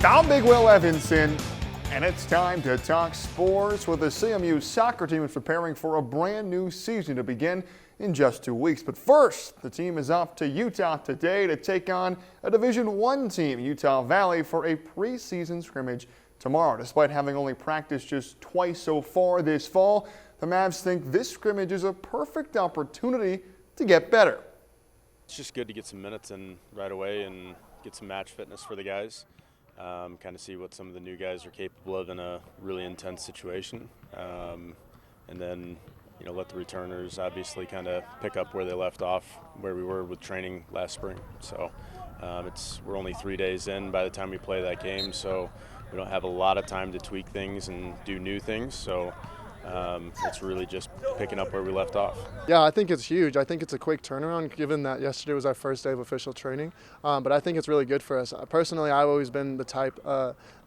I'm Big Will Evanson, and it's time to talk sports. With the CMU soccer team is preparing for a brand new season to begin in just 2 weeks. But first, the team is off to Utah today to take on a Division I team, Utah Valley, for a preseason scrimmage tomorrow. Despite having only practiced just twice so far this fall, the Mavs think this scrimmage is a perfect opportunity to get better. It's just good to get some minutes in right away and get some match fitness for the guys. Kind of see what some of the new guys are capable of in a really intense situation. And then, let the returners obviously kind of pick up where they left off, where we were with training last spring. So we're only 3 days in by the time we play that game, so we don't have a lot of time to tweak things and do new things. So it's really just picking up where we left off. Yeah, I think it's huge. I think it's a quick turnaround given that yesterday was our first day of official training. But I think it's really good for us. Personally, I've always been the type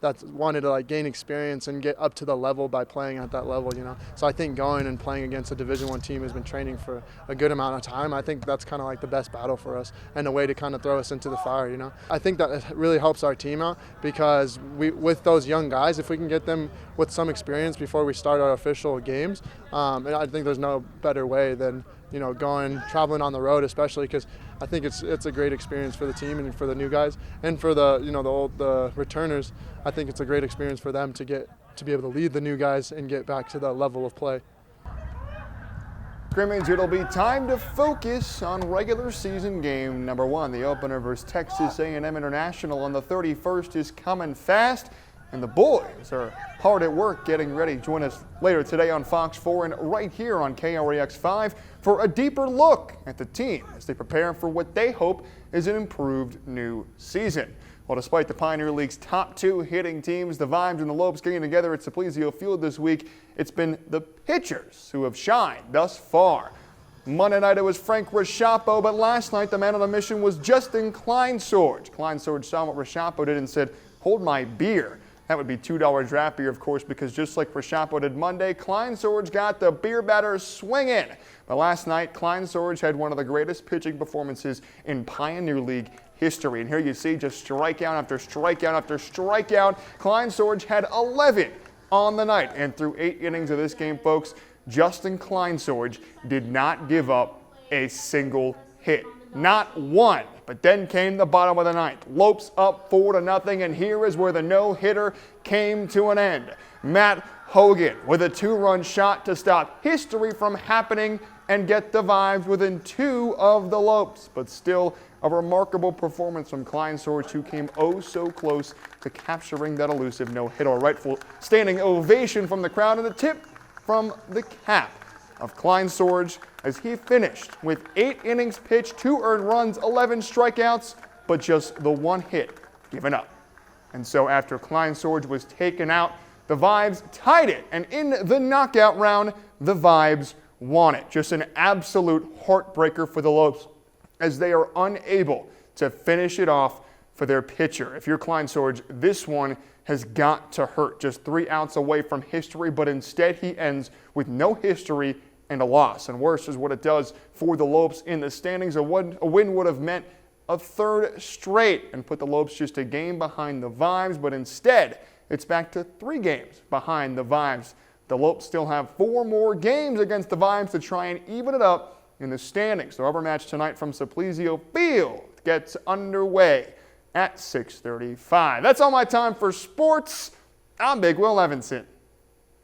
that wanted to gain experience and get up to the level by playing at that level, So I think going and playing against a Division I team who's been training for a good amount of time, I think that's kind of the best battle for us and a way to kind of throw us into the fire, I think that it really helps our team out because with those young guys, if we can get them with some experience before we start our official games, and I think there's no better way than traveling on the road, especially because I think it's a great experience for the team and for the new guys and for the returners. I think it's a great experience for them to be able to lead the new guys and get back to the level of play. Scrimmage, it'll be time to focus on regular season game number 1. The opener versus Texas A&M International on the 31st is coming fast, and the boys are hard at work getting ready. Join us later today on Fox 4 and right here on KREX 5 for a deeper look at the team as they prepare for what they hope is an improved new season. Well, despite the Pioneer League's top 2 hitting teams, the Vibes and the Lopes getting together at Saplesio Field this week, it's been the pitchers who have shined thus far. Monday night it was Frank Reshapo, but last night the man on a mission was Justin Kleinsorge. Kleinsorge saw what Reshapo did and said, "Hold my beer." That would be $2 draft beer, of course, because just like Reshapo did Monday, Kleinsorge got the beer batter swinging. But last night, Kleinsorge had one of the greatest pitching performances in Pioneer League history. And here you see just strikeout after strikeout after strikeout. Kleinsorge had 11 on the night. And through 8 innings of this game, folks, Justin Kleinsorge did not give up a single hit. Not one. But then came the bottom of the ninth. Lopes up 4-0, and here is where the no-hitter came to an end. Matt Hogan with a 2-run shot to stop history from happening and get the Vibes within 2 of the Lopes. But still a remarkable performance from Kleinsorge, who came oh so close to capturing that elusive no-hitter. A rightful standing ovation from the crowd and a tip from the cap of Kleinsorge as he finished with 8 innings pitched, 2 earned runs, 11 strikeouts, but just the 1 hit given up. And so after Kleinsorge was taken out, the Vibes tied it, and in the knockout round, the Vibes won it. Just an absolute heartbreaker for the Lopes as they are unable to finish it off for their pitcher. If you're Kleinsorge, this one has got to hurt. Just 3 outs away from history, but instead he ends with no history and a loss. And worse is what it does for the Lopes in the standings. A win would have meant a 3rd straight and put the Lopes just a game behind the Vibes, but instead it's back to 3 games behind the Vibes. The Lopes still have 4 more games against the Vibes to try and even it up in the standings. The rubber match tonight from Saplesio Field gets underway at 6:35. That's all my time for sports. I'm Big Will Evanson.